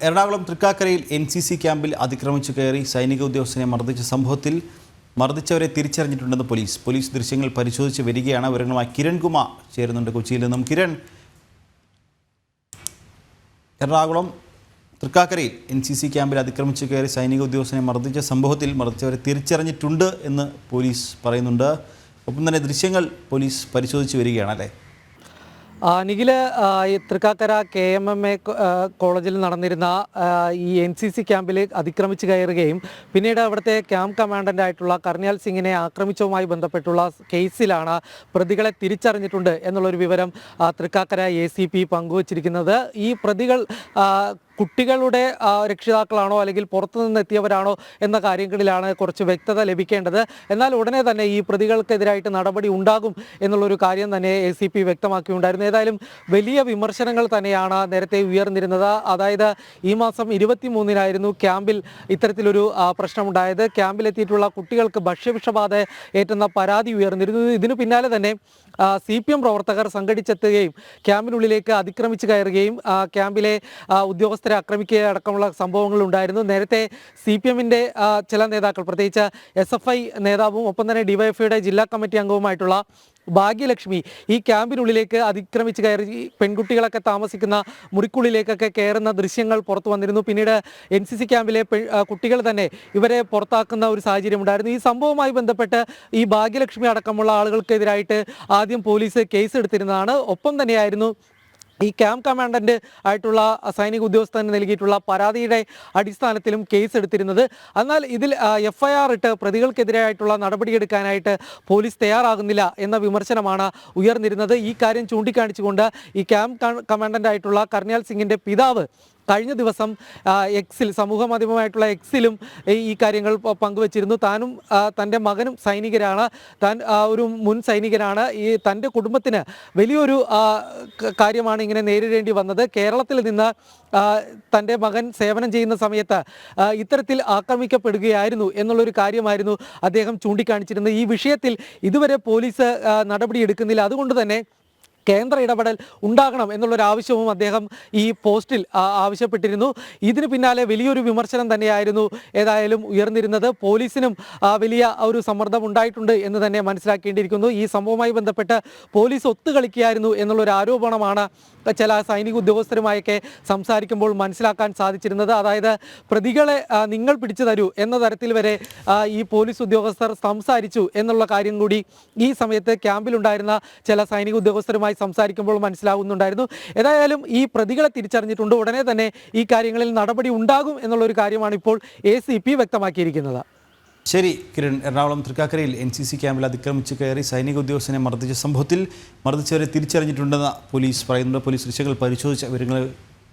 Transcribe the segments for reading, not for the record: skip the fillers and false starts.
എറണാകുളം തൃക്കാക്കരയിൽ NCC ക്യാമ്പിൽ അതിക്രമിച്ചു കയറി സൈനിക ഉദ്യോഗസ്ഥനെ മർദ്ദിച്ച സംഭവത്തിൽ മർദ്ദിച്ചവരെ തിരിച്ചറിഞ്ഞിട്ടുണ്ടെന്ന് പോലീസ് ദൃശ്യങ്ങൾ പരിശോധിച്ച് വരികയാണ്. വിവരങ്ങളുമായി കിരൺ കുമാർ ചേരുന്നുണ്ട് കൊച്ചിയിൽ നിന്നും. കിരൺ, എറണാകുളം തൃക്കാക്കരയിൽ NCC ക്യാമ്പിൽ അതിക്രമിച്ചു കയറി സൈനിക ഉദ്യോഗസ്ഥനെ മർദ്ദിച്ച സംഭവത്തിൽ മർദ്ദിച്ചവരെ തിരിച്ചറിഞ്ഞിട്ടുണ്ട് എന്ന് പോലീസ് പറയുന്നുണ്ട്. ഒപ്പം തന്നെ ദൃശ്യങ്ങൾ പോലീസ് പരിശോധിച്ച് വരികയാണ് അല്ലേ? നിഖിൽ, തൃക്കാക്കര KMMA കോളേജിൽ നടന്നിരുന്ന ഈ NCC ക്യാമ്പിൽ അതിക്രമിച്ച് കയറുകയും പിന്നീട് അവിടുത്തെ ക്യാമ്പ് കമാൻഡൻ്റായിട്ടുള്ള കർണൽ സിംഗിനെ ആക്രമിച്ചതുമായി ബന്ധപ്പെട്ടുള്ള കേസിലാണ് പ്രതികളെ തിരിച്ചറിഞ്ഞിട്ടുണ്ട് എന്നുള്ളൊരു വിവരം തൃക്കാക്കര ACP പങ്കുവച്ചിരിക്കുന്നത്. ഈ പ്രതികൾ കുട്ടികളുടെ രക്ഷിതാക്കളാണോ അല്ലെങ്കിൽ പുറത്തുനിന്ന് എത്തിയവരാണോ എന്ന കാര്യങ്ങളിലാണ് കുറച്ച് വ്യക്തത ലഭിക്കേണ്ടത്. എന്നാൽ ഉടനെ തന്നെ ഈ പ്രതികൾക്കെതിരായിട്ട് നടപടി ഉണ്ടാകും എന്നുള്ളൊരു കാര്യം തന്നെ ACP വ്യക്തമാക്കിയുണ്ടായിരുന്നു. ഏതായാലും വലിയ വിമർശനങ്ങൾ തന്നെയാണ് നേരത്തെ ഉയർന്നിരുന്നത്. അതായത് ഈ മാസം 23-നായിരുന്നു ക്യാമ്പിൽ ഇത്തരത്തിലൊരു പ്രശ്നമുണ്ടായത്. ക്യാമ്പിലെത്തിയിട്ടുള്ള കുട്ടികൾക്ക് ഭക്ഷ്യവിഷബാധ ഏറ്റുന്ന പരാതി ഉയർന്നിരുന്നു. ഇതിനു പിന്നാലെ തന്നെ CPM പ്രവർത്തകർ സംഘടിച്ചെത്തുകയും ക്യാമ്പിനുള്ളിലേക്ക് അതിക്രമിച്ച് കയറുകയും ക്യാമ്പിലെ ഉദ്യോഗസ്ഥരെ ആക്രമിക്കുക അടക്കമുള്ള സംഭവങ്ങൾ ഉണ്ടായിരുന്നു. നേരത്തെ CPM-ന്റെ ചില നേതാക്കൾ, പ്രത്യേകിച്ച് SFI നേതാവും ഒപ്പം തന്നെ DYFIയുടെ ജില്ലാ കമ്മിറ്റി അംഗവുമായിട്ടുള്ള ഭാഗ്യലക്ഷ്മി ഈ ക്യാമ്പിനുള്ളിലേക്ക് അതിക്രമിച്ച് കയറി പെൺകുട്ടികളൊക്കെ താമസിക്കുന്ന മുറിക്കുള്ളിലേക്കൊക്കെ കയറുന്ന ദൃശ്യങ്ങൾ പുറത്തു വന്നിരുന്നു. പിന്നീട് NCC ക്യാമ്പിലെ കുട്ടികൾ തന്നെ ഇവരെ പുറത്താക്കുന്ന ഒരു സാഹചര്യം ഉണ്ടായിരുന്നു. ഈ സംഭവവുമായി ബന്ധപ്പെട്ട് ഈ ഭാഗ്യലക്ഷ്മി അടക്കമുള്ള ആളുകൾക്കെതിരായിട്ട് ആദ്യം പോലീസ് കേസ് എടുത്തിരുന്നതാണ്. ഒപ്പം തന്നെയായിരുന്നു ഈ ക്യാമ്പ് കമാൻഡൻ്റ് ആയിട്ടുള്ള സൈനിക ഉദ്യോഗസ്ഥന് നൽകിയിട്ടുള്ള പരാതിയുടെ അടിസ്ഥാനത്തിലും കേസ് എടുത്തിരുന്നത്. എന്നാൽ ഇതിൽ FIR ഇട്ട് പ്രതികൾക്കെതിരായിട്ടുള്ള നടപടിയെടുക്കാനായിട്ട് പോലീസ് തയ്യാറാകുന്നില്ല എന്ന വിമർശനമാണ് ഉയർന്നിരുന്നത്. ഈ കാര്യം ചൂണ്ടിക്കാണിച്ചുകൊണ്ട് ഈ ക്യാമ്പ് കമാൻഡൻ്റ് ആയിട്ടുള്ള കർണൽ സിംഗിൻ്റെ പിതാവ് കഴിഞ്ഞ ദിവസം എക്സിൽ, സമൂഹ മാധ്യമമായിട്ടുള്ള എക്സിലും ഈ കാര്യങ്ങൾ പങ്കുവച്ചിരുന്നു. താനും തൻ്റെ മകനും സൈനികരാണ്, താൻ ഒരു മുൻ സൈനികനാണ്. ഈ തൻ്റെ കുടുംബത്തിന് വലിയൊരു കാര്യമാണ് ഇങ്ങനെ നേരിടേണ്ടി വന്നത്. കേരളത്തിൽ നിന്ന് തൻ്റെ മകൻ സേവനം ചെയ്യുന്ന സമയത്ത് ഇത്തരത്തിൽ ആക്രമിക്കപ്പെടുകയായിരുന്നു എന്നുള്ളൊരു കാര്യമായിരുന്നു അദ്ദേഹം ചൂണ്ടിക്കാണിച്ചിരുന്നത്. ഈ വിഷയത്തിൽ ഇതുവരെ പോലീസ് നടപടിയെടുക്കുന്നില്ല. അതുകൊണ്ട് തന്നെ കേന്ദ്ര ഇടപെടൽ ഉണ്ടാകണം എന്നുള്ളൊരാവശ്യവും അദ്ദേഹം ഈ പോസ്റ്റിൽ ആവശ്യപ്പെട്ടിരുന്നു. ഇതിന് പിന്നാലെ വലിയൊരു വിമർശനം തന്നെയായിരുന്നു ഏതായാലും ഉയർന്നിരുന്നത്. പോലീസിനും വലിയ ഒരു സമ്മർദ്ദം ഉണ്ടായിട്ടുണ്ട് എന്ന് തന്നെ മനസ്സിലാക്കേണ്ടിയിരിക്കുന്നു. ഈ സംഭവവുമായി ബന്ധപ്പെട്ട് പോലീസ് ഒത്തുകളിക്കുകയായിരുന്നു എന്നുള്ളൊരു ആരോപണമാണ് ചില സൈനിക ഉദ്യോഗസ്ഥരുമായൊക്കെ സംസാരിക്കുമ്പോൾ മനസ്സിലാക്കാൻ സാധിച്ചിരുന്നത്. അതായത് പ്രതികളെ നിങ്ങൾ പിടിച്ചു തരൂ എന്ന തരത്തിൽ വരെ ഈ പോലീസ് ഉദ്യോഗസ്ഥർ സംസാരിച്ചു എന്നുള്ള കാര്യം കൂടി ഈ സമയത്ത് ക്യാമ്പിലുണ്ടായിരുന്ന ചില സൈനിക ഉദ്യോഗസ്ഥരുമായി സംസാരിക്കുമ്പോൾ മനസ്സിലാവുന്നുണ്ടായിരുന്നു. ഏതായാലും ഈ പ്രതികളെ തിരിച്ചറിഞ്ഞിട്ടുണ്ട്. ഉടനെ തന്നെ ഈ കാര്യങ്ങളിൽ നടപടി ഉണ്ടാകും എന്നുള്ളൊരു കാര്യമാണ് ഇപ്പോൾ ACP വ്യക്തമാക്കിയിരിക്കുന്നത്. ശരി കിരൺ, എറണാകുളം തൃക്കാക്കരയിൽ NCC ക്യാമ്പിൽ അതിക്രമിച്ച് കയറി സൈനിക ഉദ്യോഗസ്ഥനെ മർദ്ദിച്ച സംഭവത്തിൽ മർദ്ദിച്ചവരെ തിരിച്ചറിഞ്ഞിട്ടുണ്ടെന്ന് പോലീസ് പറയുന്നുണ്ട്. പോലീസ് ദൃശ്യങ്ങൾ പരിശോധിച്ച വിവരങ്ങൾ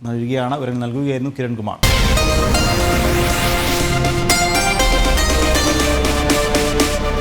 നൽകുകയായിരുന്നു കിരൺ കുമാർ.